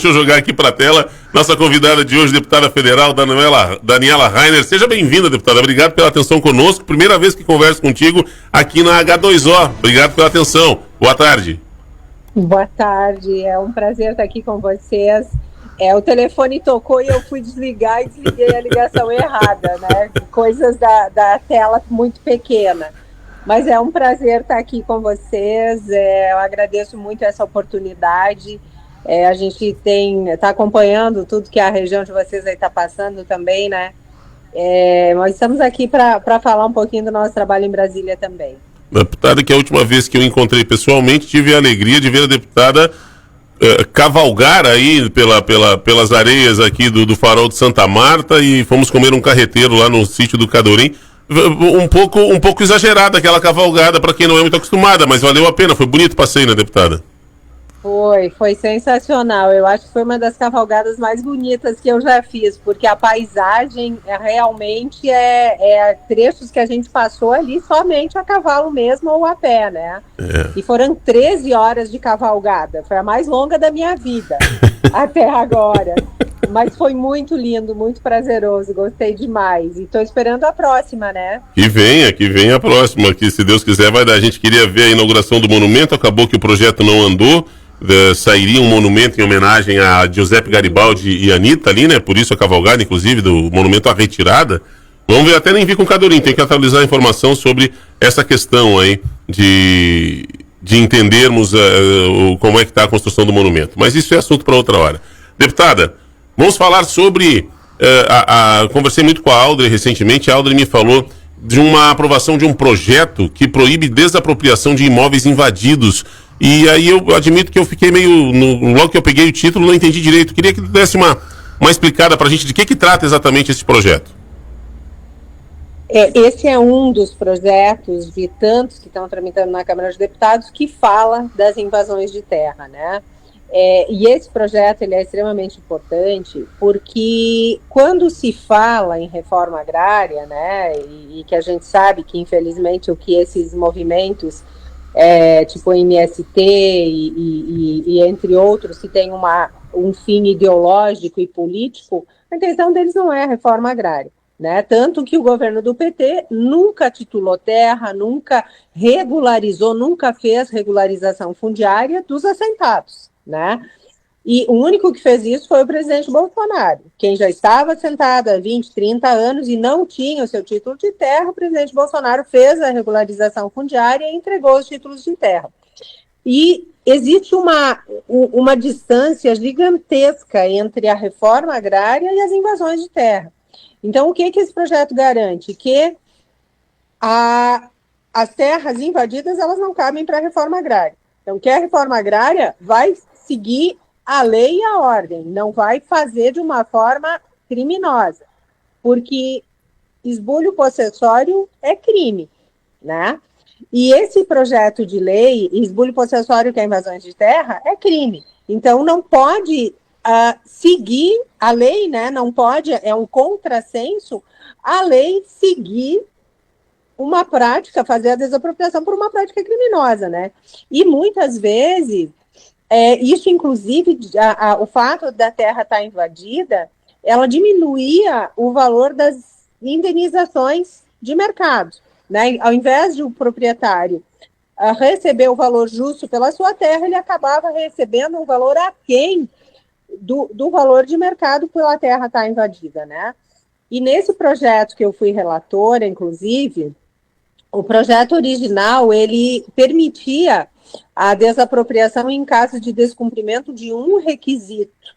Deixa eu jogar aqui para a tela nossa convidada de hoje, deputada federal Daniela Rainer. Seja bem-vinda, deputada. Obrigado pela atenção conosco. Primeira vez que converso contigo aqui na H2O. Obrigado pela atenção. Boa tarde. Boa tarde. É um prazer estar aqui com vocês. O telefone tocou e eu fui desligar e desliguei a ligação errada, né? Coisas da tela muito pequena. Mas é um prazer estar aqui com vocês. Eu agradeço muito essa oportunidade. A gente está acompanhando tudo que a região de vocês aí está passando também, né? Nós estamos aqui para falar um pouquinho do nosso trabalho em Brasília também. Deputada, que a última vez que eu encontrei pessoalmente, tive a alegria de ver a deputada cavalgar aí pelas areias aqui do Farol de Santa Marta e fomos comer um carreteiro lá no sítio do Cadorim. Um pouco exagerada aquela cavalgada para quem não é muito acostumada, mas valeu a pena, foi bonito o passeio, né, deputada? Foi sensacional. Eu acho que foi uma das cavalgadas mais bonitas que eu já fiz, porque a paisagem realmente é trechos que a gente passou ali somente a cavalo mesmo ou a pé, né? E foram 13 horas de cavalgada, foi a mais longa da minha vida até agora. Mas foi muito lindo, muito prazeroso, gostei demais. E estou esperando a próxima, né? Que venha a próxima, que se Deus quiser vai dar. A gente queria ver a inauguração do monumento, acabou que o projeto não andou. Sairia um monumento em homenagem a Giuseppe Garibaldi e Anitta ali, né? Por isso a cavalgada, inclusive, do monumento à retirada. Vamos ver, até nem vi com o Cadorim, tem que atualizar a informação sobre essa questão aí de entendermos como é que está a construção do monumento. Mas isso é assunto para outra hora. Deputada, vamos falar sobre... conversei muito com a Aldre recentemente, a Aldre me falou de uma aprovação de um projeto que proíbe desapropriação de imóveis invadidos. E aí eu admito que eu fiquei meio... logo que eu peguei o título, não entendi direito. Queria que tu desse uma explicada para a gente de que trata exatamente esse projeto. Esse é um dos projetos de tantos que estão tramitando na Câmara dos Deputados que fala das invasões de terra, né? E esse projeto ele é extremamente importante porque quando se fala em reforma agrária, né, e que a gente sabe que infelizmente o que esses movimentos tipo MST e entre outros, que tem um fim ideológico e político, a intenção deles não é a reforma agrária, né? Tanto que o governo do PT nunca titulou terra, nunca regularizou, nunca fez regularização fundiária dos assentados, né? E o único que fez isso foi o presidente Bolsonaro. Quem já estava assentado há 20, 30 anos e não tinha o seu título de terra, o presidente Bolsonaro fez a regularização fundiária e entregou os títulos de terra. E existe uma distância gigantesca entre a reforma agrária e as invasões de terra. Então, o que esse projeto garante? Que as terras invadidas elas não cabem para a reforma agrária. Então, que a reforma agrária vai seguir a lei e a ordem, não vai fazer de uma forma criminosa, porque esbulho possessório é crime, né? E esse projeto de lei, esbulho possessório que é invasões de terra, é crime. Então não pode seguir a lei, né? Não pode, é um contrassenso a lei seguir uma prática, fazer a desapropriação por uma prática criminosa, né? E muitas vezes isso, inclusive, o fato da terra estar invadida, ela diminuía o valor das indenizações de mercado, né? Ao invés de o proprietário receber o valor justo pela sua terra, ele acabava recebendo um valor aquém do valor de mercado pela terra estar invadida, né? E nesse projeto que eu fui relatora, inclusive, o projeto original, ele permitia a desapropriação em caso de descumprimento de um requisito,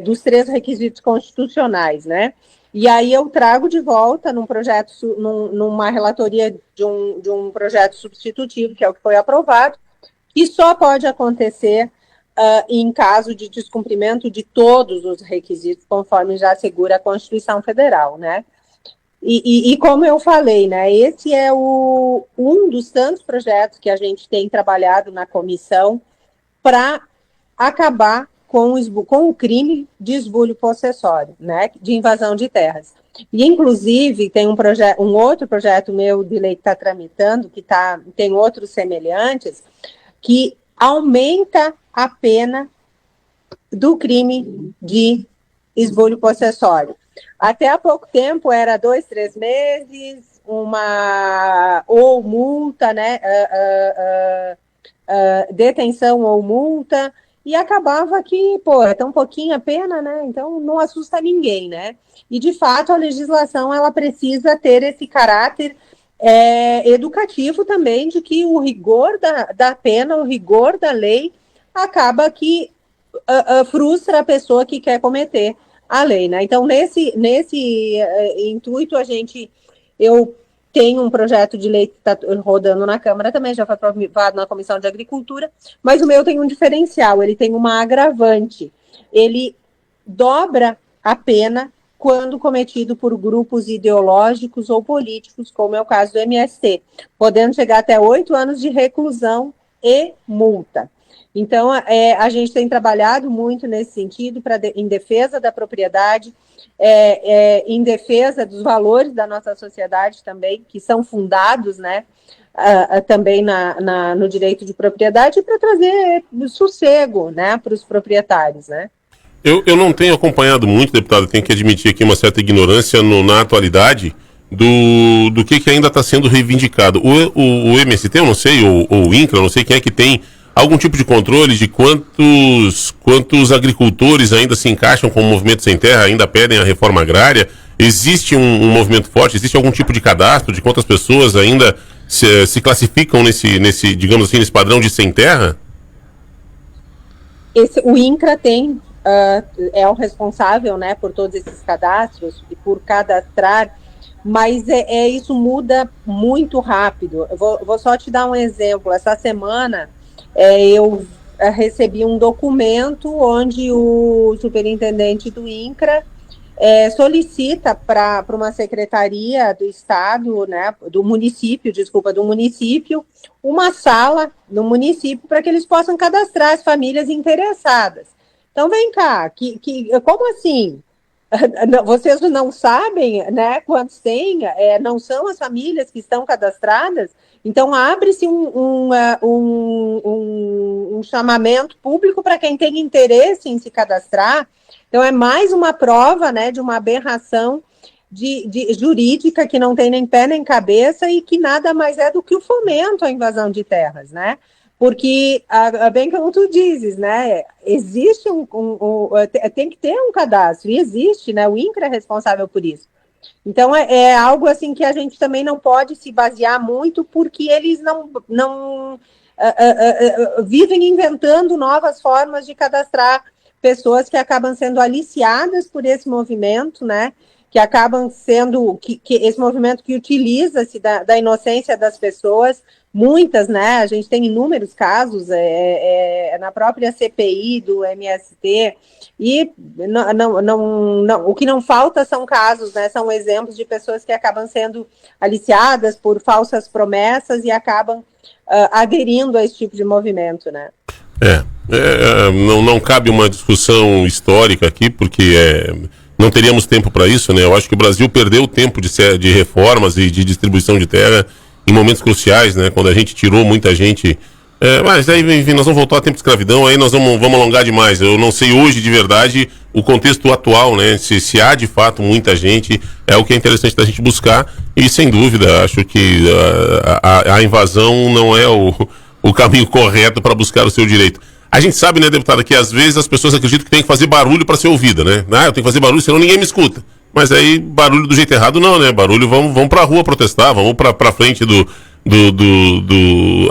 dos 3 requisitos constitucionais, né? E aí eu trago de volta numa relatoria de um projeto substitutivo, que é o que foi aprovado, que só pode acontecer em caso de descumprimento de todos os requisitos, conforme já assegura a Constituição Federal, né? E como eu falei, né, esse é um dos tantos projetos que a gente tem trabalhado na comissão para acabar com o crime de esbulho possessório, né, de invasão de terras. E, inclusive, tem um outro projeto meu de lei que está tramitando, tem outros semelhantes, que aumenta a pena do crime de esbulho possessório. Até há pouco tempo era 2, 3 meses, ou multa, né, detenção ou multa, e acabava que, é tão pouquinha pena, né, então não assusta ninguém, né, e de fato a legislação, ela precisa ter esse caráter educativo também, de que o rigor da pena, o rigor da lei, acaba que frustra a pessoa que quer cometer a lei, né? Então, nesse intuito, eu tenho um projeto de lei que está rodando na Câmara também, já foi aprovado na Comissão de Agricultura, mas o meu tem um diferencial, ele tem uma agravante, ele dobra a pena quando cometido por grupos ideológicos ou políticos, como é o caso do MST, podendo chegar até 8 anos de reclusão e multa. Então, a gente tem trabalhado muito nesse sentido, em defesa da propriedade, em defesa dos valores da nossa sociedade também, que são fundados, né, também no direito de propriedade, para trazer sossego, né, para os proprietários, né. Eu não tenho acompanhado muito, deputado, tenho que admitir aqui uma certa ignorância na atualidade do que ainda está sendo reivindicado. O MST, eu não sei, ou o INCRA, eu não sei quem é que tem algum tipo de controle de quantos agricultores ainda se encaixam com o movimento sem terra, ainda pedem a reforma agrária? Existe um movimento forte? Existe algum tipo de cadastro de quantas pessoas ainda se classificam nesse, digamos assim, nesse padrão de sem terra? O INCRA tem, é o responsável, né, por todos esses cadastros e por cadastrar, mas isso muda muito rápido. Eu vou só te dar um exemplo. Essa semana eu recebi um documento onde o superintendente do INCRA solicita para uma secretaria do estado, né, do município, uma sala no município para que eles possam cadastrar as famílias interessadas. Então, vem cá, como assim? Vocês não sabem, né, quantos tem? Não são as famílias que estão cadastradas? Então, abre-se um chamamento público para quem tem interesse em se cadastrar. Então, é mais uma prova, né, de uma aberração jurídica que não tem nem pé nem cabeça e que nada mais é do que o fomento à invasão de terras, né? Porque, bem como tu dizes, né, existe tem que ter um cadastro, e existe, né, o INCRA é responsável por isso. Então, é algo assim que a gente também não pode se basear muito, porque eles não vivem inventando novas formas de cadastrar pessoas que acabam sendo aliciadas por esse movimento, né, que acabam sendo, que esse movimento que utiliza-se da inocência das pessoas, muitas, né, a gente tem inúmeros casos na própria CPI do MST, e o que não falta são casos, né, são exemplos de pessoas que acabam sendo aliciadas por falsas promessas e acabam aderindo a esse tipo de movimento, né. Não cabe uma discussão histórica aqui, porque não teríamos tempo para isso, né? Eu acho que o Brasil perdeu o tempo de reformas e de distribuição de terra em momentos cruciais, né? Quando a gente tirou muita gente. Mas aí, enfim, nós vamos voltar ao tempo de escravidão, aí nós vamos alongar demais. Eu não sei hoje de verdade o contexto atual, né? Se há de fato muita gente, é o que é interessante da gente buscar, e sem dúvida, acho que a invasão não é o caminho correto para buscar o seu direito. A gente sabe, né, deputada, que às vezes as pessoas acreditam que tem que fazer barulho para ser ouvida, né? Eu tenho que fazer barulho, senão ninguém me escuta. Mas aí, barulho do jeito errado não, né? Barulho, vamos pra rua protestar, vamos pra frente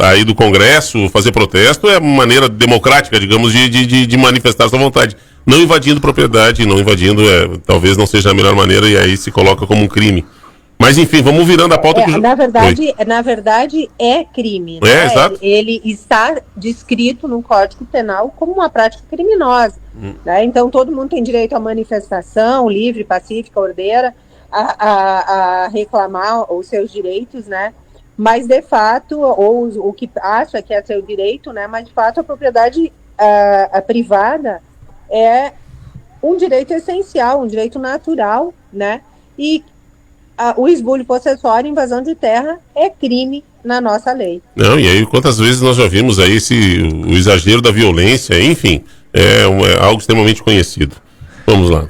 aí do Congresso, fazer protesto, é uma maneira democrática, digamos, de manifestar sua vontade. Não invadindo propriedade, não invadindo, talvez não seja a melhor maneira, e aí se coloca como um crime. Mas enfim, vamos virando a pauta. Na verdade, é crime. Né? Exato. Ele está descrito no Código Penal como uma prática criminosa. Né? Então, todo mundo tem direito à manifestação livre, pacífica, ordeira, a reclamar os seus direitos, né? Mas, de fato, ou o que acha que é seu direito, né? Mas, de fato, a propriedade privada é um direito essencial, um direito natural, né? E o esbulho possessório, invasão de terra, é crime na nossa lei. Não, e aí quantas vezes nós já vimos aí o exagero da violência, enfim, É algo extremamente conhecido. Vamos lá.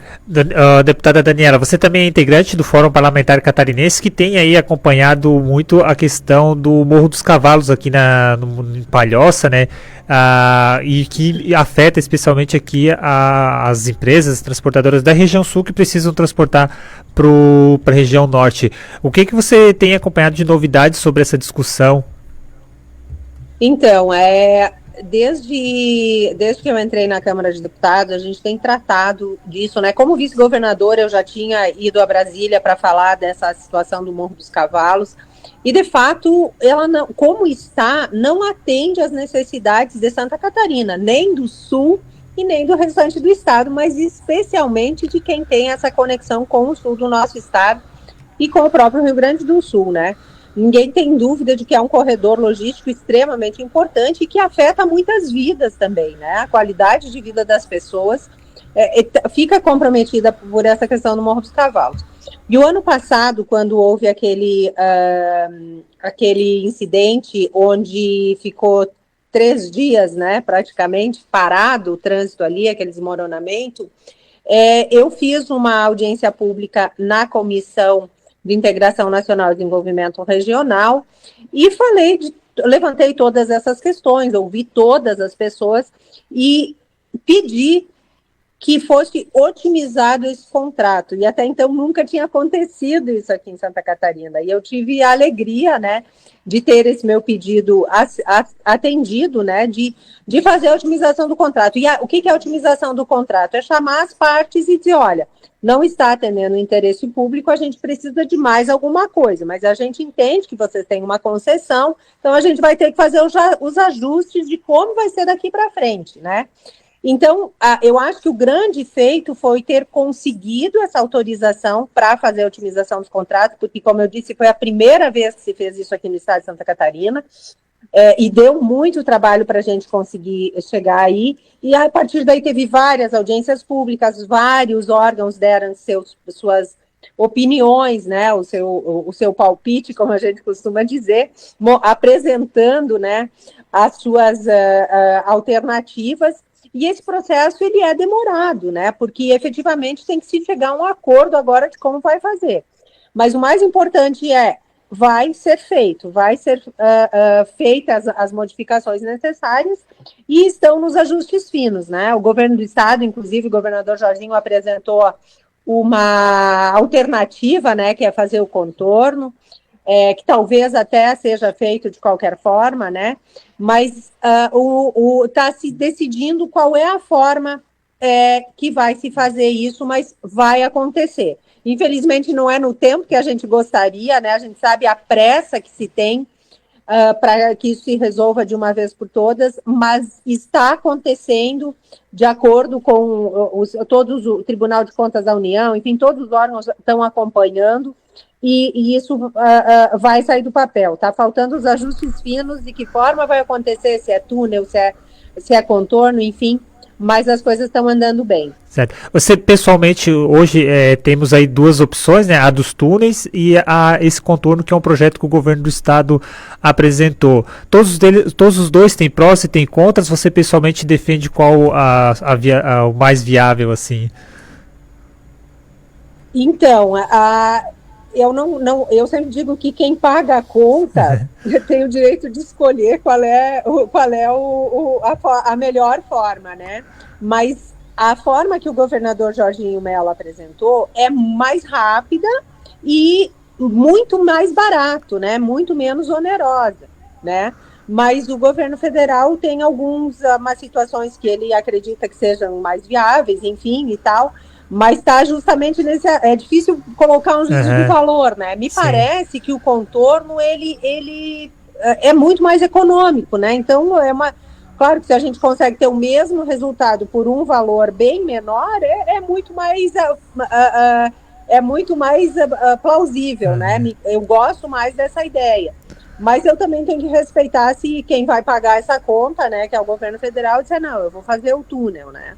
Deputada Daniela, você também é integrante do Fórum Parlamentar Catarinense, que tem aí acompanhado muito a questão do Morro dos Cavalos aqui em Palhoça, né? E que afeta especialmente aqui as empresas, as transportadoras da região sul que precisam transportar para a região norte. O que você tem acompanhado de novidades sobre essa discussão? Então, desde que eu entrei na Câmara de Deputados, a gente tem tratado disso, né? Como vice-governadora, eu já tinha ido a Brasília para falar dessa situação do Morro dos Cavalos, e de fato, ela não, como está, não atende às necessidades de Santa Catarina, nem do Sul e nem do restante do estado, mas especialmente de quem tem essa conexão com o sul do nosso estado e com o próprio Rio Grande do Sul, né? Ninguém tem dúvida de que é um corredor logístico extremamente importante e que afeta muitas vidas também, né? A qualidade de vida das pessoas fica comprometida por essa questão do Morro dos Cavalos. E o ano passado, quando houve aquele incidente onde ficou 3 dias, né, praticamente parado o trânsito ali, aquele desmoronamento, eu fiz uma audiência pública na Comissão de Integração Nacional e Desenvolvimento Regional, e levantei todas essas questões, ouvi todas as pessoas e pedi que fosse otimizado esse contrato, e até então nunca tinha acontecido isso aqui em Santa Catarina, e eu tive a alegria, né, de ter esse meu pedido atendido, né, de fazer a otimização do contrato. E o que é a otimização do contrato? É chamar as partes e dizer, olha, não está atendendo o interesse público, a gente precisa de mais alguma coisa, mas a gente entende que vocês têm uma concessão, então a gente vai ter que fazer os ajustes de como vai ser daqui para frente, né? Então, eu acho que o grande feito foi ter conseguido essa autorização para fazer a otimização dos contratos, porque, como eu disse, foi a primeira vez que se fez isso aqui no estado de Santa Catarina, e deu muito trabalho para a gente conseguir chegar aí, e a partir daí teve várias audiências públicas, vários órgãos deram suas opiniões, né, o seu palpite, como a gente costuma dizer, apresentando, né, as suas alternativas, e esse processo ele é demorado, né, porque efetivamente tem que se chegar a um acordo agora de como vai fazer. Mas o mais importante vai ser feitas as modificações necessárias e estão nos ajustes finos, né? O governo do estado, inclusive o governador Jorginho apresentou uma alternativa, né, que é fazer o contorno, que talvez até seja feito de qualquer forma, né? Mas está se decidindo qual é a forma que vai se fazer isso, mas vai acontecer. Infelizmente não é no tempo que a gente gostaria, né? A gente sabe a pressa que se tem para que isso se resolva de uma vez por todas, mas está acontecendo de acordo com o Tribunal de Contas da União, enfim, todos os órgãos estão acompanhando e isso vai sair do papel. Está faltando os ajustes finos, de que forma vai acontecer, se é túnel, se é contorno, enfim, mas as coisas estão andando bem. Certo. Você, pessoalmente, hoje temos aí 2 opções, né? A dos túneis e esse contorno, que é um projeto que o governo do estado apresentou. Todos os dois têm prós e têm contras. Você, pessoalmente, defende qual o mais viável, assim? Então, eu sempre digo que quem paga a conta tem o direito de escolher qual é a melhor forma, né? Mas a forma que o governador Jorginho Mello apresentou é mais rápida e muito mais barato, né? Muito menos onerosa, né? Mas o governo federal tem umas situações que ele acredita que sejam mais viáveis, enfim, e tal, mas está justamente nesse... É difícil colocar um juízo de valor, né? Me parece que o contorno, ele é muito mais econômico, né? Então, claro que se a gente consegue ter o mesmo resultado por um valor bem menor, é muito mais plausível, né? Eu gosto mais dessa ideia. Mas eu também tenho que respeitar se quem vai pagar essa conta, né, que é o governo federal, disser, não, eu vou fazer o túnel, né?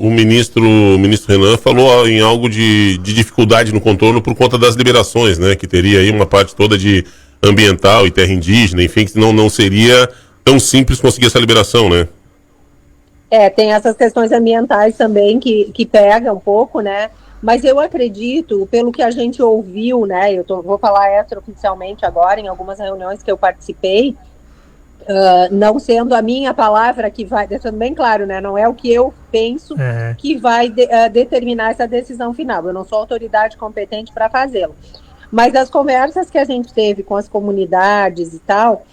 O ministro Renan falou em algo de dificuldade no contorno por conta das liberações, né, que teria aí uma parte toda de ambiental e terra indígena, enfim, que não seria tão simples conseguir essa liberação, né? Tem essas questões ambientais também que pegam um pouco, né? Mas eu acredito, pelo que a gente ouviu, né? Vou falar extraoficialmente agora, em algumas reuniões que eu participei, não sendo a minha palavra que vai, deixando bem claro, né? Não é o que eu penso que vai determinar essa decisão final. Eu não sou autoridade competente para fazê-lo. Mas as conversas que a gente teve com as comunidades e tal,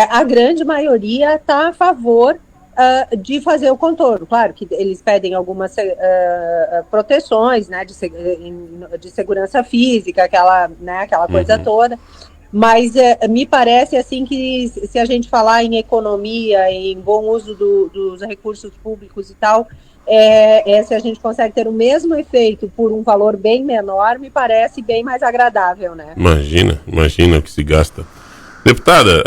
a grande maioria está a favor de fazer o contorno. Claro que eles pedem algumas proteções, né, de segurança física, aquela coisa toda, mas me parece assim que se a gente falar em economia, em bom uso dos recursos públicos e tal, se a gente consegue ter o mesmo efeito por um valor bem menor, me parece bem mais agradável, né? Imagina o que se gasta. Deputada,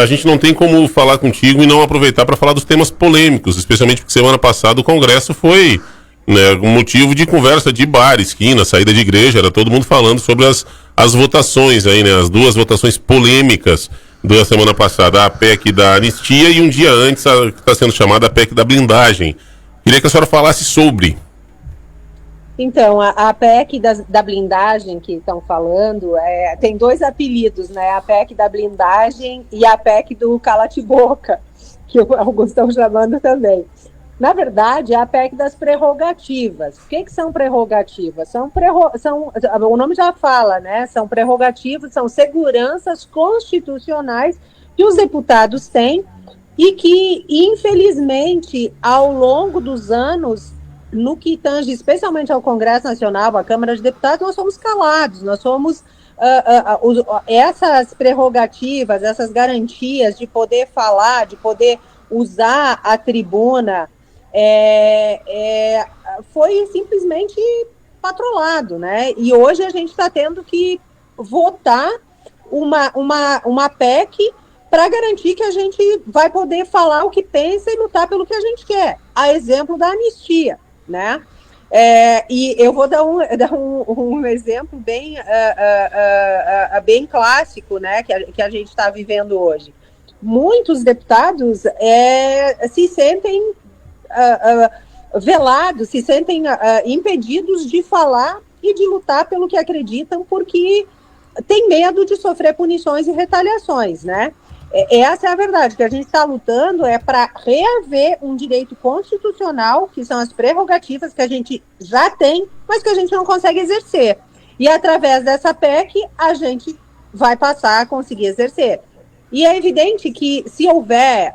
a gente não tem como falar contigo e não aproveitar para falar dos temas polêmicos, especialmente porque semana passada o Congresso foi, né, um motivo de conversa de bar, esquina, saída de igreja, era todo mundo falando sobre as votações aí, né, as duas votações polêmicas da semana passada, a PEC da anistia e um dia antes que está sendo chamada a PEC da blindagem. Queria que a senhora falasse sobre. Então, a PEC da blindagem que estão falando, tem dois apelidos, né? A PEC da blindagem e a PEC do cala-te-boca, que alguns estão chamando também. Na verdade, é a PEC das prerrogativas. O que são prerrogativas? O nome já fala, né? São prerrogativas, são seguranças constitucionais que os deputados têm e que, infelizmente, ao longo dos anos, no que tange especialmente ao Congresso Nacional, à Câmara de Deputados, nós somos calados, nós somos essas prerrogativas, essas garantias de poder falar, de poder usar a tribuna, foi simplesmente patrolado, né? E hoje a gente está tendo que votar uma PEC para garantir que a gente vai poder falar o que pensa e lutar pelo que a gente quer. A exemplo da anistia, né? E eu vou dar um exemplo bem clássico, né, que a gente está vivendo hoje. Muitos deputados se sentem velados, se sentem impedidos de falar e de lutar pelo que acreditam, porque tem medo de sofrer punições e retaliações, né? Essa é a verdade, que a gente está lutando para reaver um direito constitucional, que são as prerrogativas que a gente já tem, mas que a gente não consegue exercer. E através dessa PEC, a gente vai passar a conseguir exercer. E é evidente que se houver,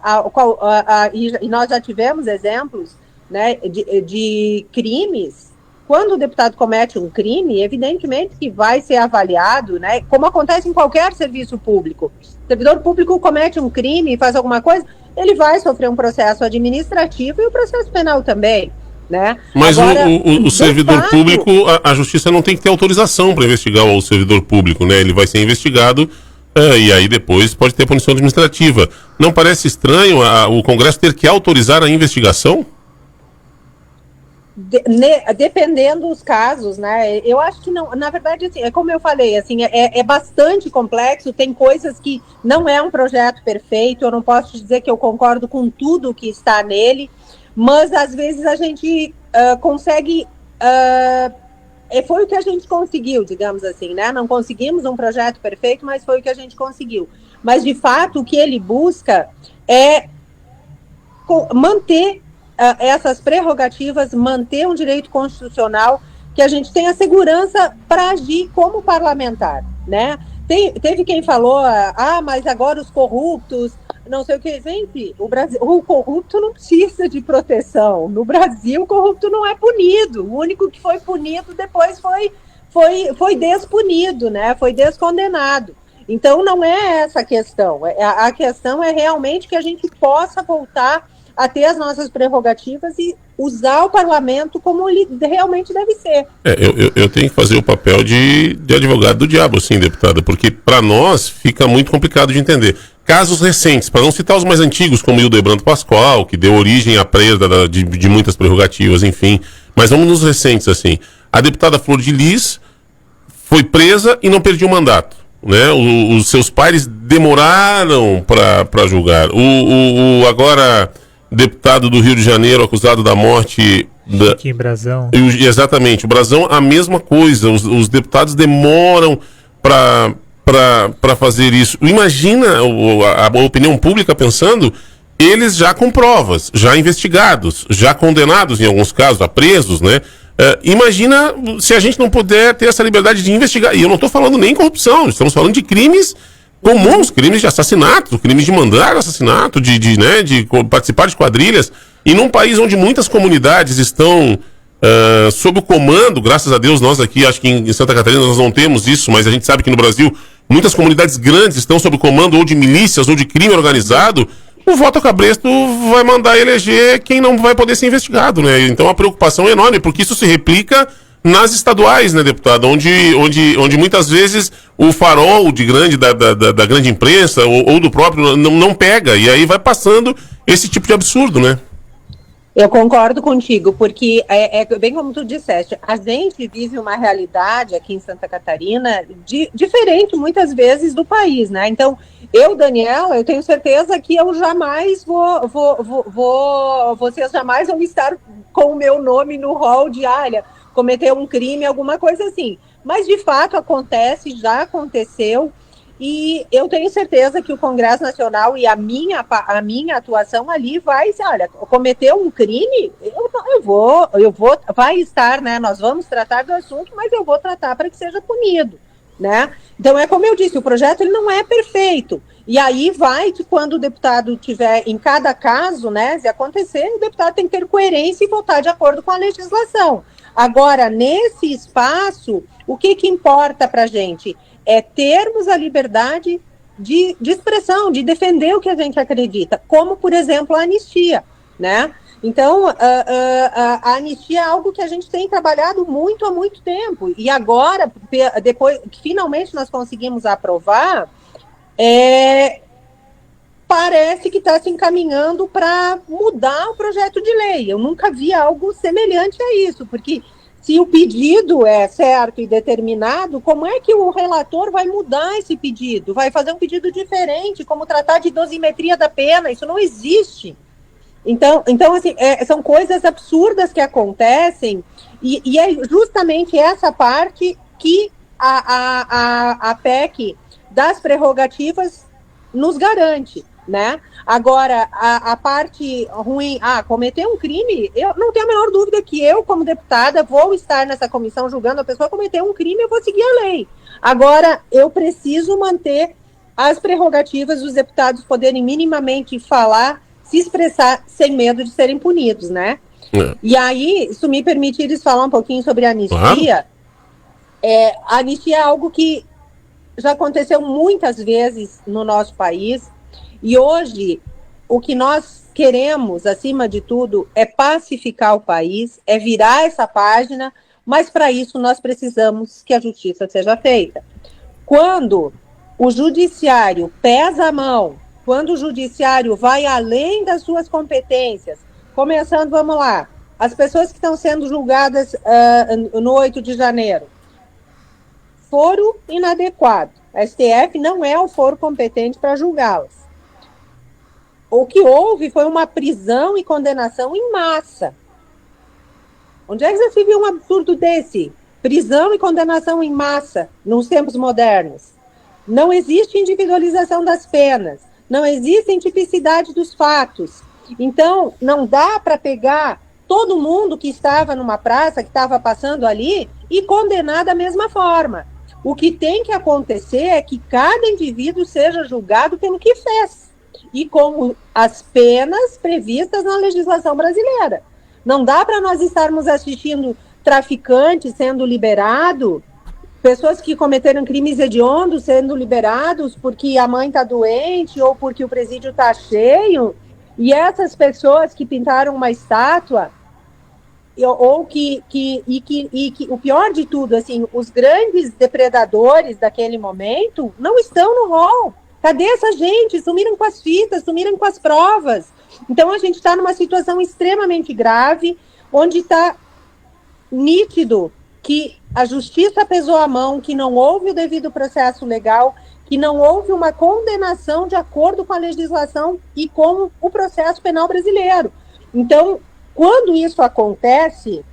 e nós já tivemos exemplos, né, de crimes. Quando o deputado comete um crime, evidentemente que vai ser avaliado, né, como acontece em qualquer serviço público. O servidor público comete um crime e faz alguma coisa, ele vai sofrer um processo administrativo e o processo penal também, né? Mas agora, o servidor público, a justiça não tem que ter autorização para investigar o servidor público, né? Ele vai ser investigado e aí depois pode ter punição administrativa. Não parece estranho o Congresso ter que autorizar a investigação? Dependendo dos casos, né? Eu acho que não, na verdade, assim, como eu falei, assim, é bastante complexo, tem coisas que não é um projeto perfeito, eu não posso dizer que eu concordo com tudo que está nele, mas às vezes a gente consegue, foi o que a gente conseguiu, digamos assim, né? Não conseguimos um projeto perfeito, mas foi o que a gente conseguiu. Mas, de fato, o que ele busca é manter essas prerrogativas, manter um direito constitucional, que a gente tenha segurança para agir como parlamentar, né? Teve quem falou, mas agora os corruptos, não sei o que. Gente, o corrupto não precisa de proteção. No Brasil, o corrupto não é punido. O único que foi punido depois foi despunido, né? Foi descondenado. Então, não é essa a questão. A questão é realmente que a gente possa voltar a ter as nossas prerrogativas e usar o parlamento como ele realmente deve ser. Eu tenho que fazer o papel de advogado do diabo, assim, deputada, porque para nós fica muito complicado de entender. Casos recentes, para não citar os mais antigos, como o Hildebrando Pascoal, que deu origem à perda de muitas prerrogativas, enfim, mas vamos nos recentes, assim. A deputada Flor de Lis foi presa e não perdeu o mandato, né? Os seus pares demoraram para julgar. Agora... deputado do Rio de Janeiro acusado da morte Aqui em Brasão. Exatamente, o Brasão a mesma coisa, os deputados demoram para fazer isso. Imagina a opinião pública pensando, eles já com provas, já investigados, já condenados em alguns casos, presos, né? Imagina se a gente não puder ter essa liberdade de investigar. E eu não estou falando nem corrupção, estamos falando de crimes comuns, crimes de assassinato, crimes de mandar assassinato, de participar de quadrilhas. E num país onde muitas comunidades estão sob o comando, graças a Deus, nós aqui, acho que em Santa Catarina nós não temos isso, mas a gente sabe que no Brasil muitas comunidades grandes estão sob o comando ou de milícias ou de crime organizado. O voto cabresto vai mandar eleger quem não vai poder ser investigado, né? Então a preocupação é enorme, porque isso se replica nas estaduais, né, deputado? Onde muitas vezes o farol da grande imprensa ou do próprio não pega, e aí vai passando esse tipo de absurdo, né? Eu concordo contigo, porque é bem como tu disseste, a gente vive uma realidade aqui em Santa Catarina diferente muitas vezes do país, né? Então, Daniela, eu tenho certeza que eu jamais vocês jamais vão estar com o meu nome no rol de cometer um crime, alguma coisa assim. Mas, de fato, acontece, já aconteceu. E eu tenho certeza que o Congresso Nacional e a minha atuação ali vai ser, olha, cometeu um crime, vai estar, né, nós vamos tratar do assunto, mas eu vou tratar para que seja punido, né? Então é como eu disse, o projeto ele não é perfeito, e aí vai que quando o deputado tiver, em cada caso, né, se acontecer, o deputado tem que ter coerência e votar de acordo com a legislação. Agora, nesse espaço, o que importa para a gente? É termos a liberdade de expressão, de defender o que a gente acredita, como, por exemplo, a anistia, né? Então, a anistia é algo que a gente tem trabalhado muito há muito tempo, e agora, depois que finalmente nós conseguimos aprovar, parece que está se encaminhando para mudar o projeto de lei. Eu nunca vi algo semelhante a isso, porque se o pedido é certo e determinado, como é que o relator vai mudar esse pedido? Vai fazer um pedido diferente, como tratar de dosimetria da pena? Isso não existe. Então assim, são coisas absurdas que acontecem, e é justamente essa parte que a PEC das prerrogativas nos garante, né? Agora, a parte ruim, cometer um crime, eu não tenho a menor dúvida que eu, como deputada, vou estar nessa comissão julgando a pessoa cometer um crime, eu vou seguir a lei. Agora, eu preciso manter as prerrogativas dos deputados poderem minimamente falar, se expressar sem medo de serem punidos, né? E aí, se me permitires falar um pouquinho sobre a anistia, a anistia é algo que já aconteceu muitas vezes no nosso país. E hoje, o que nós queremos, acima de tudo, é pacificar o país, é virar essa página, mas para isso nós precisamos que a justiça seja feita. Quando o judiciário pesa a mão, quando o judiciário vai além das suas competências, começando, vamos lá, as pessoas que estão sendo julgadas no 8 de janeiro, foro inadequado. A STF não é o foro competente para julgá-las. O que houve foi uma prisão e condenação em massa. Onde é que já se viu um absurdo desse? Prisão e condenação em massa nos tempos modernos. Não existe individualização das penas. Não existe tipicidade dos fatos. Então, não dá para pegar todo mundo que estava numa praça, que estava passando ali, e condenar da mesma forma. O que tem que acontecer é que cada indivíduo seja julgado pelo que fez. E com as penas previstas na legislação brasileira. Não dá para nós estarmos assistindo traficantes sendo liberados, pessoas que cometeram crimes hediondos sendo liberados porque a mãe está doente ou porque o presídio está cheio, e essas pessoas que pintaram uma estátua, ou que o pior de tudo, assim, os grandes depredadores daquele momento não estão no rol. Cadê essa gente? Sumiram com as fitas, sumiram com as provas. Então, a gente está numa situação extremamente grave, onde está nítido que a justiça pesou a mão, que não houve o devido processo legal, que não houve uma condenação de acordo com a legislação e com o processo penal brasileiro. Então, quando isso acontece,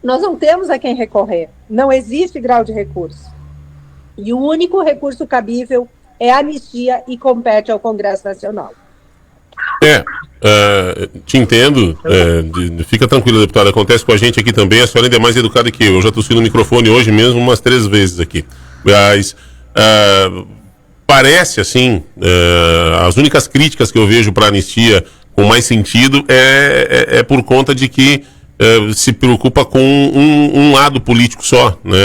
nós não temos a quem recorrer, não existe grau de recurso. E o único recurso cabível é a anistia e compete ao Congresso Nacional. Te entendo, fica tranquilo, deputada, acontece com a gente aqui também, a senhora ainda é mais educada que eu já tossi no microfone hoje mesmo umas 3 vezes aqui, mas parece assim, as únicas críticas que eu vejo para a anistia com mais sentido é por conta de que se preocupa com um lado político só, né?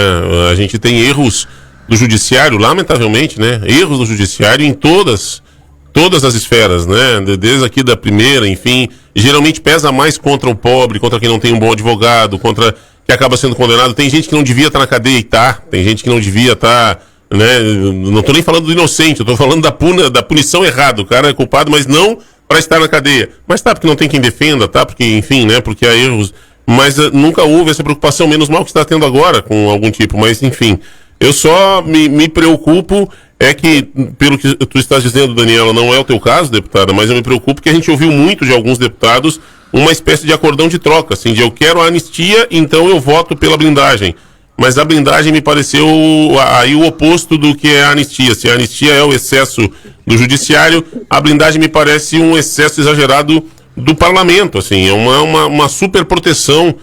A gente tem erros do judiciário, lamentavelmente, né? Erros do judiciário em todas as esferas, né? Desde aqui da primeira, enfim, geralmente pesa mais contra o pobre, contra quem não tem um bom advogado, contra que acaba sendo condenado. Tem gente que não devia estar na cadeia e tem gente que não devia estar, né? Não estou nem falando do inocente, eu estou falando da punição errada. O cara é culpado, mas não para estar na cadeia. Mas porque não tem quem defenda, porque, enfim, né? Porque há erros. Mas nunca houve essa preocupação, menos mal que está tendo agora com algum tipo, mas enfim. Eu só me preocupo, que, pelo que tu estás dizendo, Daniela, não é o teu caso, deputada, mas eu me preocupo que a gente ouviu muito de alguns deputados uma espécie de acordão de troca, assim, de eu quero a anistia, então eu voto pela blindagem. Mas a blindagem me pareceu aí o oposto do que é a anistia. Se a anistia é o excesso do judiciário, a blindagem me parece um excesso exagerado do parlamento, assim, é uma super proteção.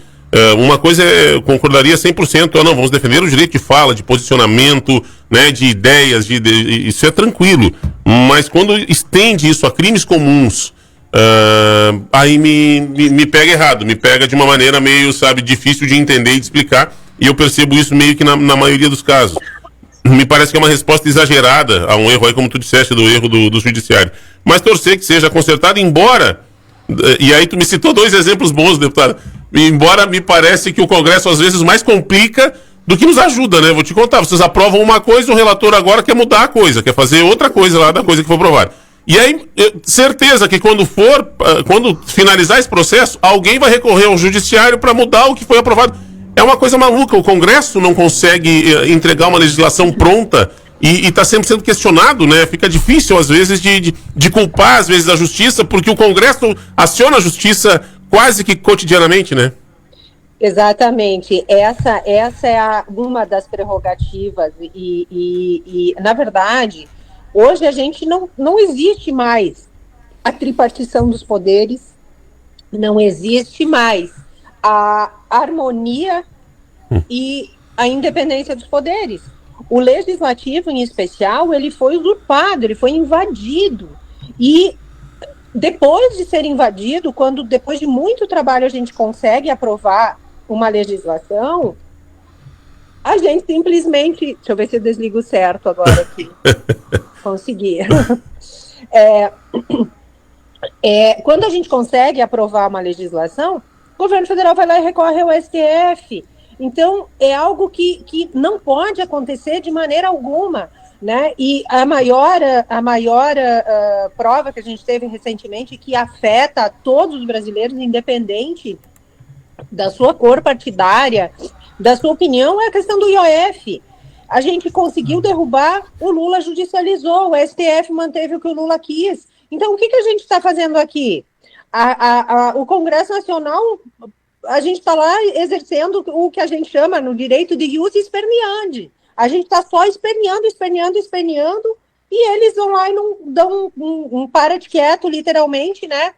Uma coisa concordaria 100%, não, vamos defender o direito de fala, de posicionamento, né, de ideias, isso é tranquilo, mas quando estende isso a crimes comuns, aí me pega errado, me pega de uma maneira meio, difícil de entender e de explicar, e eu percebo isso meio que na maioria dos casos. Me parece que é uma resposta exagerada a um erro aí, como tu disseste, do erro do judiciário. Mas torcer que seja consertado, embora, e aí tu me citou 2 exemplos bons, deputado, embora me parece que o Congresso às vezes mais complica do que nos ajuda, né? Vou te contar, vocês aprovam uma coisa, o relator agora quer mudar a coisa, quer fazer outra coisa lá da coisa que foi aprovada. E aí, certeza que quando finalizar esse processo, alguém vai recorrer ao judiciário para mudar o que foi aprovado. É uma coisa maluca, o Congresso não consegue entregar uma legislação pronta e está sempre sendo questionado, né? Fica difícil às vezes de culpar às vezes a justiça, porque o Congresso aciona a justiça quase que cotidianamente, né? Exatamente. Essa é uma das prerrogativas e, na verdade, hoje a gente não existe mais a tripartição dos poderes, não existe mais a harmonia e a independência dos poderes. O legislativo, em especial, ele foi usurpado, ele foi invadido. E depois de ser invadido, quando depois de muito trabalho a gente consegue aprovar uma legislação, a gente simplesmente... Deixa eu ver se eu desligo certo agora aqui. Consegui. Quando a gente consegue aprovar uma legislação, o governo federal vai lá e recorre ao STF. Então, é algo que não pode acontecer de maneira alguma, né? E a maior prova que a gente teve recentemente, que afeta a todos os brasileiros, independente da sua cor partidária, da sua opinião, é a questão do IOF. A gente conseguiu derrubar, o Lula judicializou, o STF manteve o que o Lula quis. Então, o que a gente está fazendo aqui? O Congresso Nacional, a gente está lá exercendo o que a gente chama no direito de ius esperneandi. A gente está só esperneando, e eles vão lá e não dão um para de quieto, literalmente, né?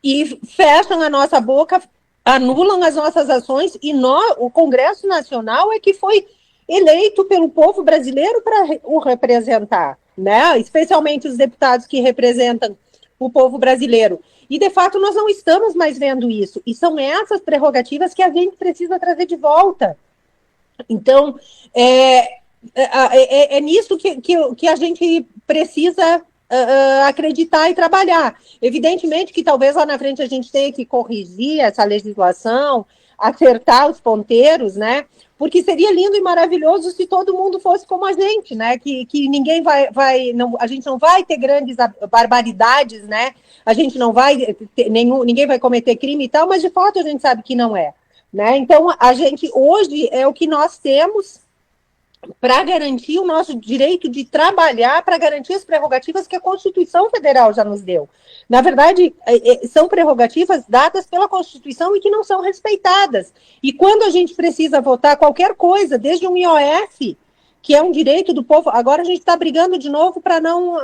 E fecham a nossa boca, anulam as nossas ações, e o Congresso Nacional é que foi eleito pelo povo brasileiro para o representar, né? Especialmente os deputados que representam o povo brasileiro. E, de fato, nós não estamos mais vendo isso. E são essas prerrogativas que a gente precisa trazer de volta. Então, é nisso que a gente precisa acreditar e trabalhar. Evidentemente que talvez lá na frente a gente tenha que corrigir essa legislação, acertar os ponteiros, né? Porque seria lindo e maravilhoso se todo mundo fosse como a gente, né? Que ninguém a gente não vai ter grandes barbaridades, né? A gente não vai ter ninguém vai cometer crime e tal, mas de fato a gente sabe que não é, né? Então a gente hoje é o que nós temos, para garantir o nosso direito de trabalhar, para garantir as prerrogativas que a Constituição Federal já nos deu. Na verdade, são prerrogativas dadas pela Constituição e que não são respeitadas. E quando a gente precisa votar qualquer coisa, desde um IOF, que é um direito do povo, agora a gente está brigando de novo para não...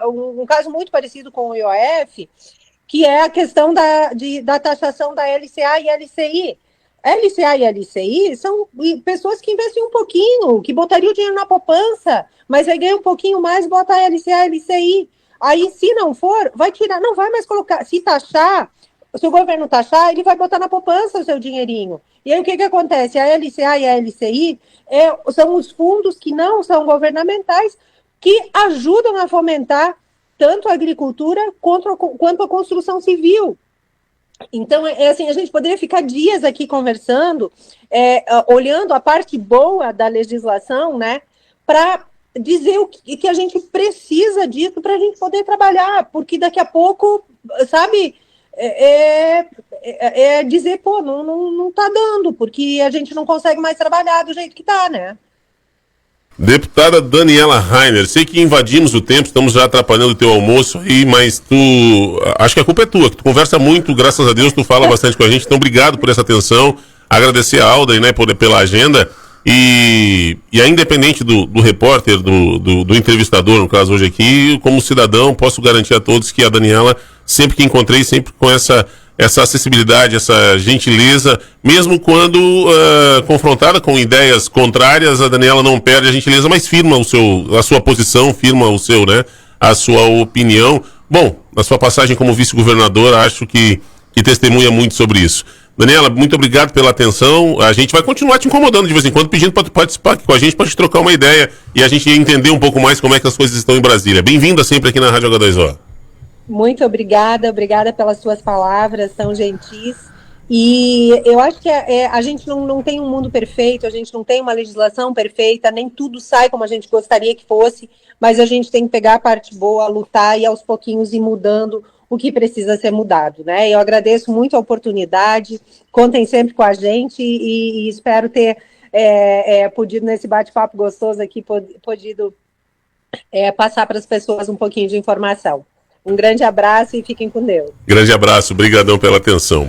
um caso muito parecido com o IOF, que é a questão da taxação da LCA e LCI. LCA e LCI são pessoas que investem um pouquinho, que botariam o dinheiro na poupança, mas aí ganha um pouquinho mais, bota a LCA e LCI. Aí, se não for, vai tirar, não vai mais colocar. Se taxar, se o governo taxar, ele vai botar na poupança o seu dinheirinho. E aí, o que acontece? A LCA e a LCI são os fundos que não são governamentais, que ajudam a fomentar tanto a agricultura quanto a construção civil. Então, assim, a gente poderia ficar dias aqui conversando, olhando a parte boa da legislação, né, para dizer o que a gente precisa disso para a gente poder trabalhar, porque daqui a pouco, sabe, dizer, pô, não tá dando, porque a gente não consegue mais trabalhar do jeito que tá, né? Deputada Daniela Rainer, sei que invadimos o tempo, estamos já atrapalhando o teu almoço aí, mas acho que a culpa é tua, que tu conversa muito, graças a Deus, tu fala bastante com a gente, então obrigado por essa atenção, agradecer a Alda, né, pela agenda, e independente do repórter, do entrevistador, no caso hoje aqui, como cidadão, posso garantir a todos que a Daniela, sempre que encontrei, sempre com essa acessibilidade, essa gentileza, mesmo quando confrontada com ideias contrárias, a Daniela não perde a gentileza, mas firma a sua posição, firma a sua opinião. Bom, na sua passagem como vice-governadora, acho que testemunha muito sobre isso. Daniela, muito obrigado pela atenção. A gente vai continuar te incomodando de vez em quando, pedindo para tu participar aqui com a gente, para te trocar uma ideia e a gente entender um pouco mais como é que as coisas estão em Brasília. Bem-vinda sempre aqui na Rádio H2O. Muito obrigada pelas suas palavras, são gentis. E eu acho que a gente não tem um mundo perfeito, a gente não tem uma legislação perfeita, nem tudo sai como a gente gostaria que fosse, mas a gente tem que pegar a parte boa, lutar e aos pouquinhos ir mudando o que precisa ser mudado, né? Eu agradeço muito a oportunidade, contem sempre com a gente e espero ter podido, nesse bate-papo gostoso aqui, podido passar para as pessoas um pouquinho de informação. Um grande abraço e fiquem com Deus. Grande abraço, brigadão pela atenção.